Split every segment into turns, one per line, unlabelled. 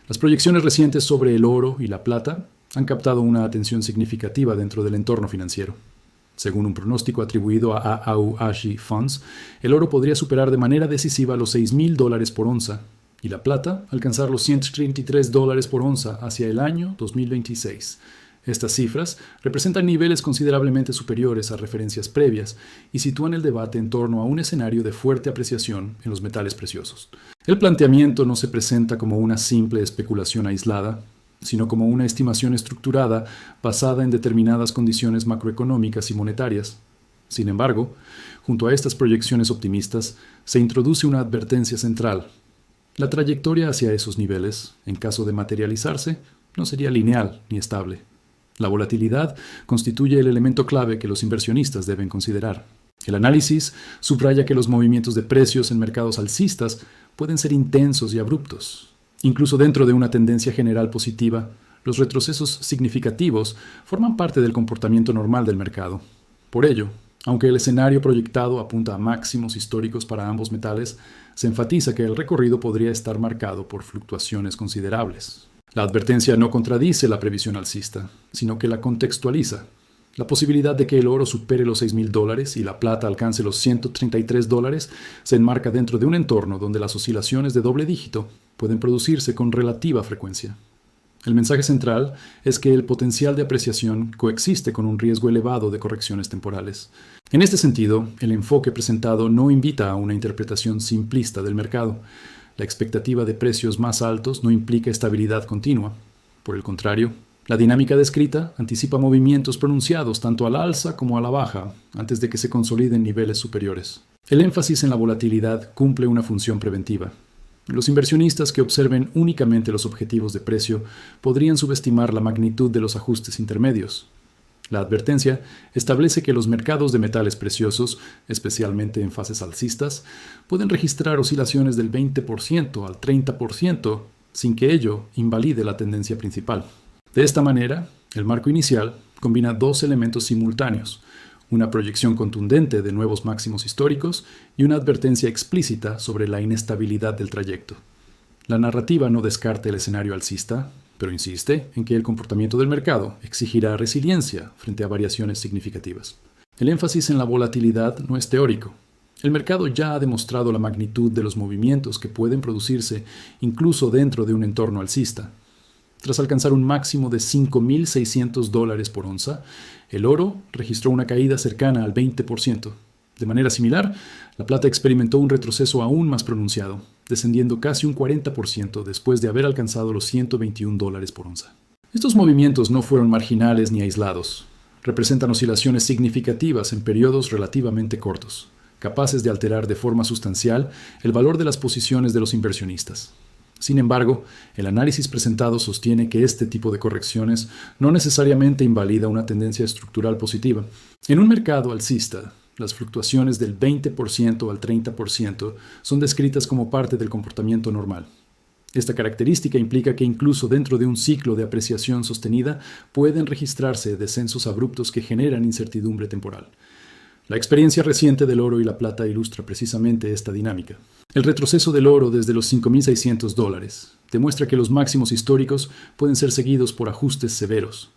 Las proyecciones recientes sobre el oro y la plata han captado una atención significativa dentro del entorno financiero. Según un pronóstico atribuido a Aauashi Funds, el oro podría superar de manera decisiva los $6,000 por onza y la plata alcanzar los $133 por onza hacia el año 2026. Estas cifras representan niveles considerablemente superiores a referencias previas y sitúan el debate en torno a un escenario de fuerte apreciación en los metales preciosos. El planteamiento no se presenta como una simple especulación aislada, sino como una estimación estructurada basada en determinadas condiciones macroeconómicas y monetarias. Sin embargo, junto a estas proyecciones optimistas, se introduce una advertencia central. La trayectoria hacia esos niveles, en caso de materializarse, no sería lineal ni estable. La volatilidad constituye el elemento clave que los inversionistas deben considerar. El análisis subraya que los movimientos de precios en mercados alcistas pueden ser intensos y abruptos. Incluso dentro de una tendencia general positiva, los retrocesos significativos forman parte del comportamiento normal del mercado. Por ello, aunque el escenario proyectado apunta a máximos históricos para ambos metales, se enfatiza que el recorrido podría estar marcado por fluctuaciones considerables. La advertencia no contradice la previsión alcista, sino que la contextualiza. La posibilidad de que el oro supere los $6,000 y la plata alcance los $133 se enmarca dentro de un entorno donde las oscilaciones de doble dígito pueden producirse con relativa frecuencia. El mensaje central es que el potencial de apreciación coexiste con un riesgo elevado de correcciones temporales. En este sentido, el enfoque presentado no invita a una interpretación simplista del mercado. La expectativa de precios más altos no implica estabilidad continua. Por el contrario, la dinámica descrita anticipa movimientos pronunciados tanto al alza como a la baja antes de que se consoliden niveles superiores. El énfasis en la volatilidad cumple una función preventiva. Los inversionistas que observen únicamente los objetivos de precio podrían subestimar la magnitud de los ajustes intermedios. La advertencia establece que los mercados de metales preciosos, especialmente en fases alcistas, pueden registrar oscilaciones del 20% al 30% sin que ello invalide la tendencia principal. De esta manera, el marco inicial combina dos elementos simultáneos: una proyección contundente de nuevos máximos históricos y una advertencia explícita sobre la inestabilidad del trayecto. La narrativa no descarta el escenario alcista, pero insiste en que el comportamiento del mercado exigirá resiliencia frente a variaciones significativas. El énfasis en la volatilidad no es teórico. El mercado ya ha demostrado la magnitud de los movimientos que pueden producirse incluso dentro de un entorno alcista. Tras alcanzar un máximo de $5,600 por onza, el oro registró una caída cercana al 20%. De manera similar, la plata experimentó un retroceso aún más pronunciado, descendiendo casi un 40% después de haber alcanzado los $121 por onza. Estos movimientos no fueron marginales ni aislados. Representan oscilaciones significativas en periodos relativamente cortos, capaces de alterar de forma sustancial el valor de las posiciones de los inversionistas. Sin embargo, el análisis presentado sostiene que este tipo de correcciones no necesariamente invalida una tendencia estructural positiva. En un mercado alcista, las fluctuaciones del 20% al 30% son descritas como parte del comportamiento normal. Esta característica implica que incluso dentro de un ciclo de apreciación sostenida pueden registrarse descensos abruptos que generan incertidumbre temporal. La experiencia reciente del oro y la plata ilustra precisamente esta dinámica. El retroceso del oro desde los $5,600 demuestra que los máximos históricos pueden ser seguidos por ajustes severos.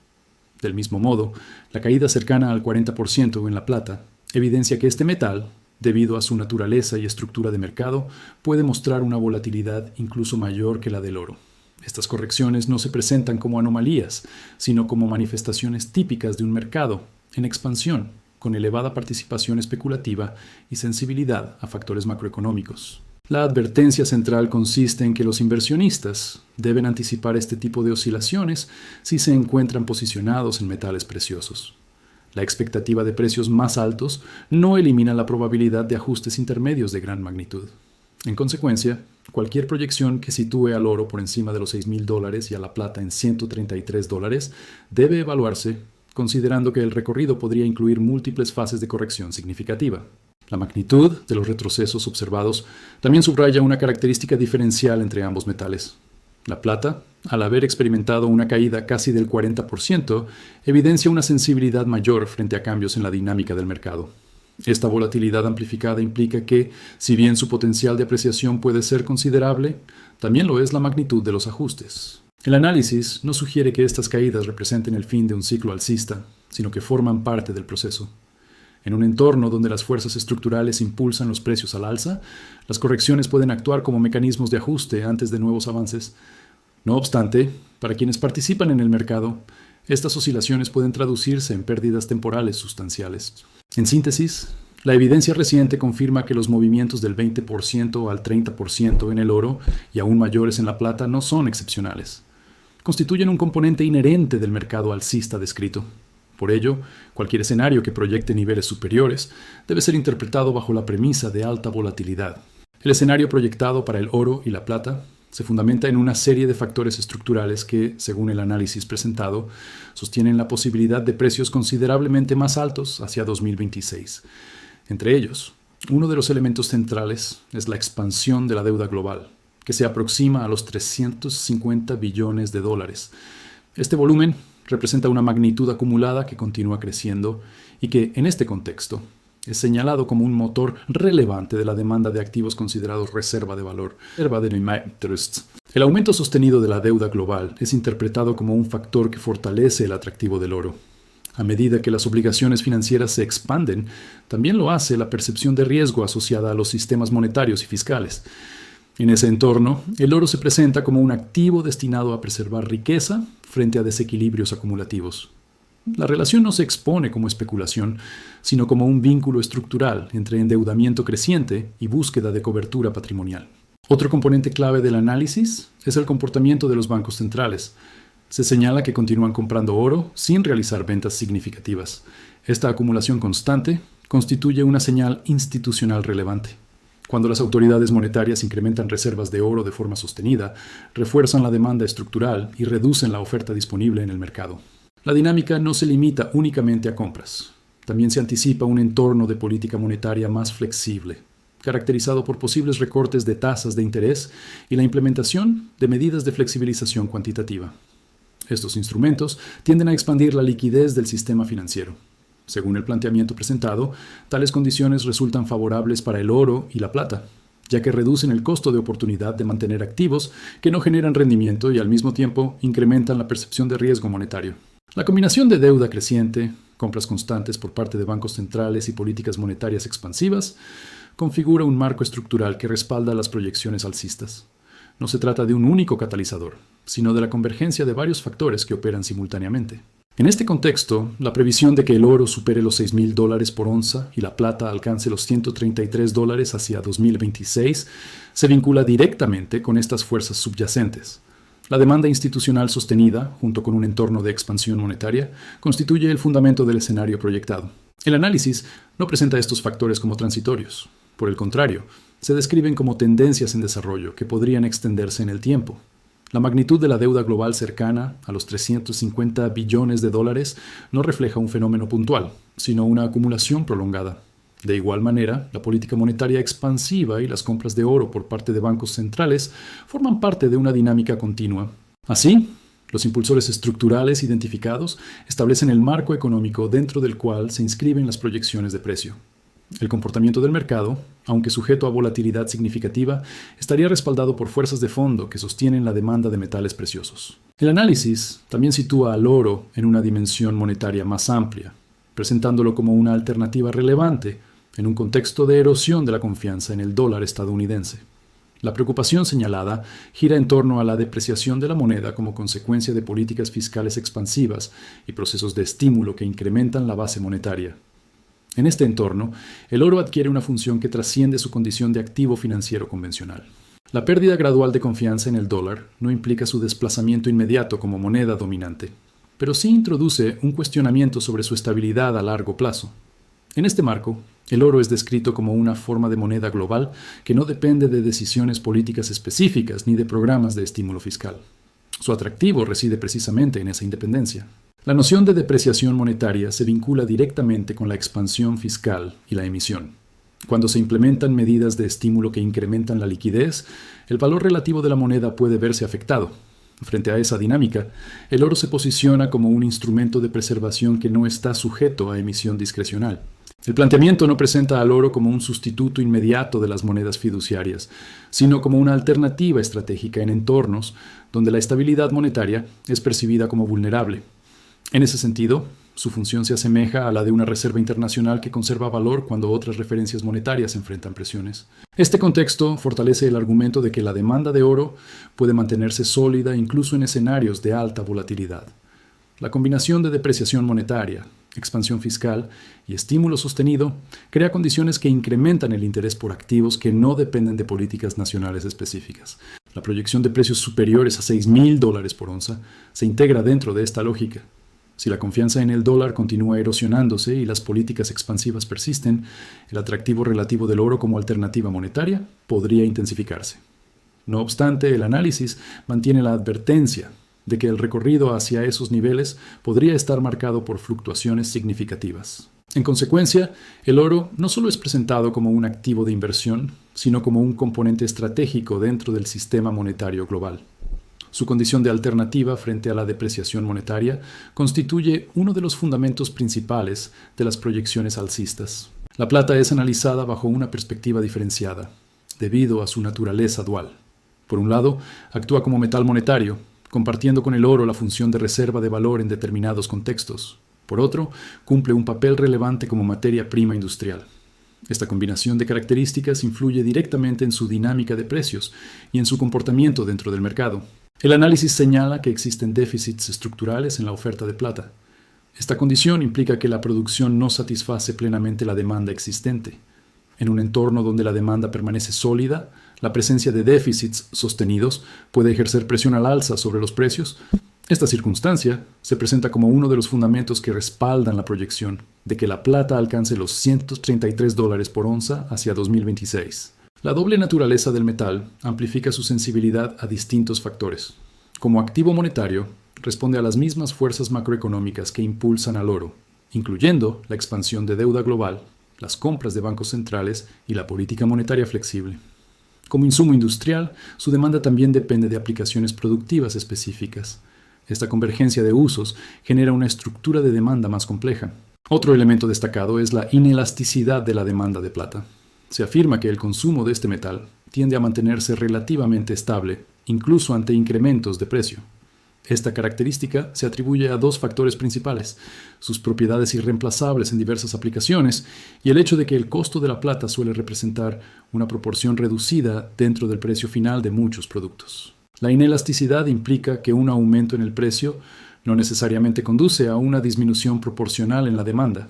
Del mismo modo, la caída cercana al 40% en la plata evidencia que este metal, debido a su naturaleza y estructura de mercado, puede mostrar una volatilidad incluso mayor que la del oro. Estas correcciones no se presentan como anomalías, sino como manifestaciones típicas de un mercado en expansión, con elevada participación especulativa y sensibilidad a factores macroeconómicos. La advertencia central consiste en que los inversionistas deben anticipar este tipo de oscilaciones si se encuentran posicionados en metales preciosos. La expectativa de precios más altos no elimina la probabilidad de ajustes intermedios de gran magnitud. En consecuencia, cualquier proyección que sitúe al oro por encima de los $6,000 y a la plata en $133 debe evaluarse considerando que el recorrido podría incluir múltiples fases de corrección significativa. La magnitud de los retrocesos observados también subraya una característica diferencial entre ambos metales. La plata, al haber experimentado una caída casi del 40%, evidencia una sensibilidad mayor frente a cambios en la dinámica del mercado. Esta volatilidad amplificada implica que, si bien su potencial de apreciación puede ser considerable, también lo es la magnitud de los ajustes. El análisis no sugiere que estas caídas representen el fin de un ciclo alcista, sino que forman parte del proceso. En un entorno donde las fuerzas estructurales impulsan los precios al alza, las correcciones pueden actuar como mecanismos de ajuste antes de nuevos avances. No obstante, para quienes participan en el mercado, estas oscilaciones pueden traducirse en pérdidas temporales sustanciales. En síntesis, la evidencia reciente confirma que los movimientos del 20% al 30% en el oro y aún mayores en la plata no son excepcionales. Constituyen un componente inherente del mercado alcista descrito. Por ello, cualquier escenario que proyecte niveles superiores debe ser interpretado bajo la premisa de alta volatilidad. El escenario proyectado para el oro y la plata se fundamenta en una serie de factores estructurales que, según el análisis presentado, sostienen la posibilidad de precios considerablemente más altos hacia 2026. Entre ellos, uno de los elementos centrales es la expansión de la deuda global, que se aproxima a los 350 billones de dólares. Este volumen representa una magnitud acumulada que continúa creciendo y que, en este contexto, es señalado como un motor relevante de la demanda de activos considerados reserva de valor, reserva de interest. El aumento sostenido de la deuda global es interpretado como un factor que fortalece el atractivo del oro. A medida que las obligaciones financieras se expanden, también lo hace la percepción de riesgo asociada a los sistemas monetarios y fiscales. En ese entorno, el oro se presenta como un activo destinado a preservar riqueza frente a desequilibrios acumulativos. La relación no se expone como especulación, sino como un vínculo estructural entre endeudamiento creciente y búsqueda de cobertura patrimonial. Otro componente clave del análisis es el comportamiento de los bancos centrales. Se señala que continúan comprando oro sin realizar ventas significativas. Esta acumulación constante constituye una señal institucional relevante. Cuando las autoridades monetarias incrementan reservas de oro de forma sostenida, refuerzan la demanda estructural y reducen la oferta disponible en el mercado. La dinámica no se limita únicamente a compras. También se anticipa un entorno de política monetaria más flexible, caracterizado por posibles recortes de tasas de interés y la implementación de medidas de flexibilización cuantitativa. Estos instrumentos tienden a expandir la liquidez del sistema financiero. Según el planteamiento presentado, tales condiciones resultan favorables para el oro y la plata, ya que reducen el costo de oportunidad de mantener activos que no generan rendimiento y al mismo tiempo incrementan la percepción de riesgo monetario. La combinación de deuda creciente, compras constantes por parte de bancos centrales y políticas monetarias expansivas configura un marco estructural que respalda las proyecciones alcistas. No se trata de un único catalizador, sino de la convergencia de varios factores que operan simultáneamente. En este contexto, la previsión de que el oro supere los $6,000 por onza y la plata alcance los $133 hacia 2026 se vincula directamente con estas fuerzas subyacentes. La demanda institucional sostenida, junto con un entorno de expansión monetaria, constituye el fundamento del escenario proyectado. El análisis no presenta estos factores como transitorios. Por el contrario, se describen como tendencias en desarrollo que podrían extenderse en el tiempo. La magnitud de la deuda global cercana a los 350 billones de dólares no refleja un fenómeno puntual, sino una acumulación prolongada. De igual manera, la política monetaria expansiva y las compras de oro por parte de bancos centrales forman parte de una dinámica continua. Así, los impulsores estructurales identificados establecen el marco económico dentro del cual se inscriben las proyecciones de precio. El comportamiento del mercado, aunque sujeto a volatilidad significativa, estaría respaldado por fuerzas de fondo que sostienen la demanda de metales preciosos. El análisis también sitúa al oro en una dimensión monetaria más amplia, presentándolo como una alternativa relevante en un contexto de erosión de la confianza en el dólar estadounidense. La preocupación señalada gira en torno a la depreciación de la moneda como consecuencia de políticas fiscales expansivas y procesos de estímulo que incrementan la base monetaria. En este entorno, el oro adquiere una función que trasciende su condición de activo financiero convencional. La pérdida gradual de confianza en el dólar no implica su desplazamiento inmediato como moneda dominante, pero sí introduce un cuestionamiento sobre su estabilidad a largo plazo. En este marco, el oro es descrito como una forma de moneda global que no depende de decisiones políticas específicas ni de programas de estímulo fiscal. Su atractivo reside precisamente en esa independencia. La noción de depreciación monetaria se vincula directamente con la expansión fiscal y la emisión. Cuando se implementan medidas de estímulo que incrementan la liquidez, el valor relativo de la moneda puede verse afectado. Frente a esa dinámica, el oro se posiciona como un instrumento de preservación que no está sujeto a emisión discrecional. El planteamiento no presenta al oro como un sustituto inmediato de las monedas fiduciarias, sino como una alternativa estratégica en entornos donde la estabilidad monetaria es percibida como vulnerable. En ese sentido, su función se asemeja a la de una reserva internacional que conserva valor cuando otras referencias monetarias enfrentan presiones. Este contexto fortalece el argumento de que la demanda de oro puede mantenerse sólida incluso en escenarios de alta volatilidad. La combinación de depreciación monetaria, expansión fiscal y estímulo sostenido crea condiciones que incrementan el interés por activos que no dependen de políticas nacionales específicas. La proyección de precios superiores a $6,000 por onza se integra dentro de esta lógica. Si la confianza en el dólar continúa erosionándose y las políticas expansivas persisten, el atractivo relativo del oro como alternativa monetaria podría intensificarse. No obstante, el análisis mantiene la advertencia de que el recorrido hacia esos niveles podría estar marcado por fluctuaciones significativas. En consecuencia, el oro no solo es presentado como un activo de inversión, sino como un componente estratégico dentro del sistema monetario global. Su condición de alternativa frente a la depreciación monetaria constituye uno de los fundamentos principales de las proyecciones alcistas. La plata es analizada bajo una perspectiva diferenciada, debido a su naturaleza dual. Por un lado, actúa como metal monetario, compartiendo con el oro la función de reserva de valor en determinados contextos. Por otro, cumple un papel relevante como materia prima industrial. Esta combinación de características influye directamente en su dinámica de precios y en su comportamiento dentro del mercado. El análisis señala que existen déficits estructurales en la oferta de plata. Esta condición implica que la producción no satisface plenamente la demanda existente. En un entorno donde la demanda permanece sólida, la presencia de déficits sostenidos puede ejercer presión al alza sobre los precios. Esta circunstancia se presenta como uno de los fundamentos que respaldan la proyección de que la plata alcance los $133 por onza hacia 2026. La doble naturaleza del metal amplifica su sensibilidad a distintos factores. Como activo monetario, responde a las mismas fuerzas macroeconómicas que impulsan al oro, incluyendo la expansión de deuda global, las compras de bancos centrales y la política monetaria flexible. Como insumo industrial, su demanda también depende de aplicaciones productivas específicas. Esta convergencia de usos genera una estructura de demanda más compleja. Otro elemento destacado es la inelasticidad de la demanda de plata. Se afirma que el consumo de este metal tiende a mantenerse relativamente estable, incluso ante incrementos de precio. Esta característica se atribuye a dos factores principales: sus propiedades irreemplazables en diversas aplicaciones y el hecho de que el costo de la plata suele representar una proporción reducida dentro del precio final de muchos productos. La inelasticidad implica que un aumento en el precio no necesariamente conduce a una disminución proporcional en la demanda.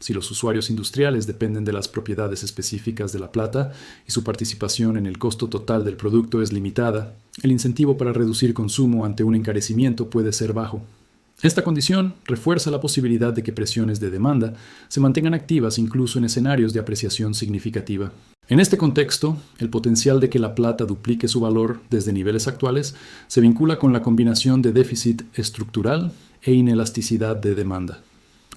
Si los usuarios industriales dependen de las propiedades específicas de la plata y su participación en el costo total del producto es limitada, el incentivo para reducir consumo ante un encarecimiento puede ser bajo. Esta condición refuerza la posibilidad de que presiones de demanda se mantengan activas incluso en escenarios de apreciación significativa. En este contexto, el potencial de que la plata duplique su valor desde niveles actuales se vincula con la combinación de déficit estructural e inelasticidad de demanda.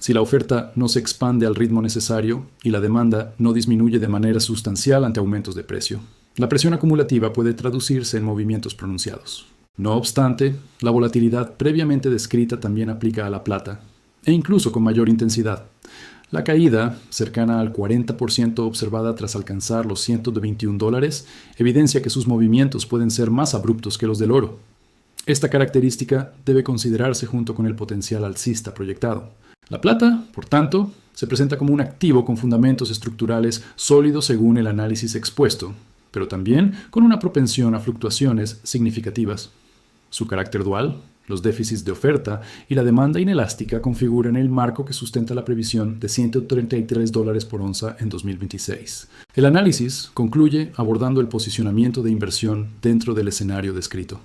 Si la oferta no se expande al ritmo necesario y la demanda no disminuye de manera sustancial ante aumentos de precio, la presión acumulativa puede traducirse en movimientos pronunciados. No obstante, la volatilidad previamente descrita también aplica a la plata, e incluso con mayor intensidad. La caída, cercana al 40% observada tras alcanzar los $121, evidencia que sus movimientos pueden ser más abruptos que los del oro. Esta característica debe considerarse junto con el potencial alcista proyectado. La plata, por tanto, se presenta como un activo con fundamentos estructurales sólidos según el análisis expuesto, pero también con una propensión a fluctuaciones significativas. Su carácter dual, los déficits de oferta y la demanda inelástica configuran el marco que sustenta la previsión de $133 por onza en 2026. El análisis concluye abordando el posicionamiento de inversión dentro del escenario descrito.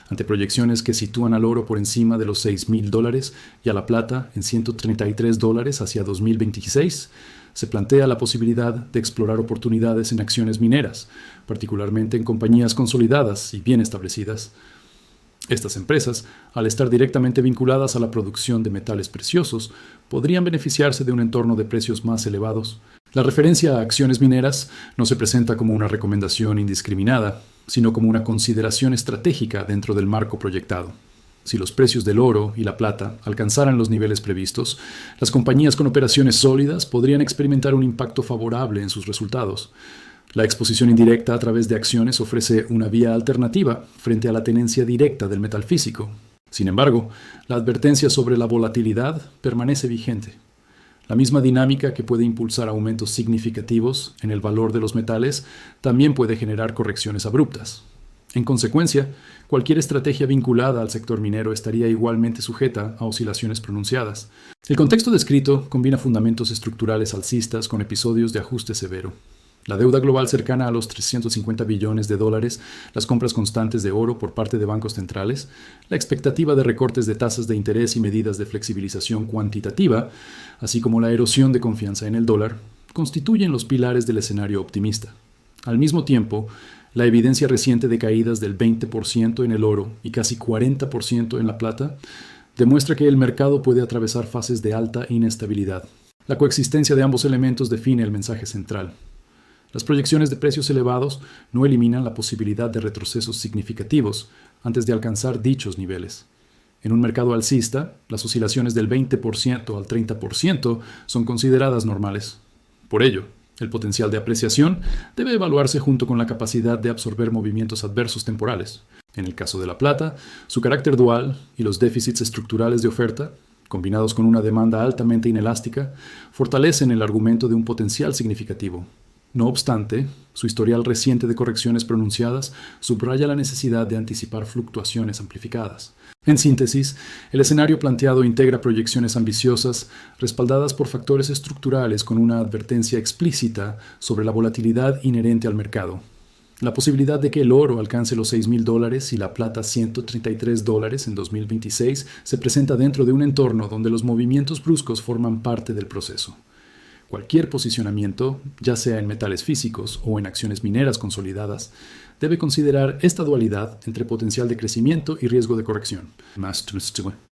Ante proyecciones que sitúan al oro por encima de los $6,000 y a la plata en $133 hacia 2026, se plantea la posibilidad de explorar oportunidades en acciones mineras, particularmente en compañías consolidadas y bien establecidas. Estas empresas, al estar directamente vinculadas a la producción de metales preciosos, podrían beneficiarse de un entorno de precios más elevados. La referencia a acciones mineras no se presenta como una recomendación indiscriminada. sino como una consideración estratégica dentro del marco proyectado. Si los precios del oro y la plata alcanzaran los niveles previstos, las compañías con operaciones sólidas podrían experimentar un impacto favorable en sus resultados. La exposición indirecta a través de acciones ofrece una vía alternativa frente a la tenencia directa del metal físico. Sin embargo, la advertencia sobre la volatilidad permanece vigente. La misma dinámica que puede impulsar aumentos significativos en el valor de los metales también puede generar correcciones abruptas. En consecuencia, cualquier estrategia vinculada al sector minero estaría igualmente sujeta a oscilaciones pronunciadas. El contexto descrito combina fundamentos estructurales alcistas con episodios de ajuste severo. La deuda global cercana a los 350 billones de dólares, las compras constantes de oro por parte de bancos centrales, la expectativa de recortes de tasas de interés y medidas de flexibilización cuantitativa, así como la erosión de confianza en el dólar, constituyen los pilares del escenario optimista. Al mismo tiempo, la evidencia reciente de caídas del 20% en el oro y casi 40% en la plata demuestra que el mercado puede atravesar fases de alta inestabilidad. La coexistencia de ambos elementos define el mensaje central. Las proyecciones de precios elevados no eliminan la posibilidad de retrocesos significativos antes de alcanzar dichos niveles. En un mercado alcista, las oscilaciones del 20% al 30% son consideradas normales. Por ello, el potencial de apreciación debe evaluarse junto con la capacidad de absorber movimientos adversos temporales. En el caso de la plata, su carácter dual y los déficits estructurales de oferta, combinados con una demanda altamente inelástica, fortalecen el argumento de un potencial significativo. No obstante, su historial reciente de correcciones pronunciadas subraya la necesidad de anticipar fluctuaciones amplificadas. En síntesis, el escenario planteado integra proyecciones ambiciosas respaldadas por factores estructurales con una advertencia explícita sobre la volatilidad inherente al mercado. La posibilidad de que el oro alcance los $6,000 y la plata $133 en 2026 se presenta dentro de un entorno donde los movimientos bruscos forman parte del proceso. Cualquier posicionamiento, ya sea en metales físicos o en acciones mineras consolidadas, debe considerar esta dualidad entre potencial de crecimiento y riesgo de corrección.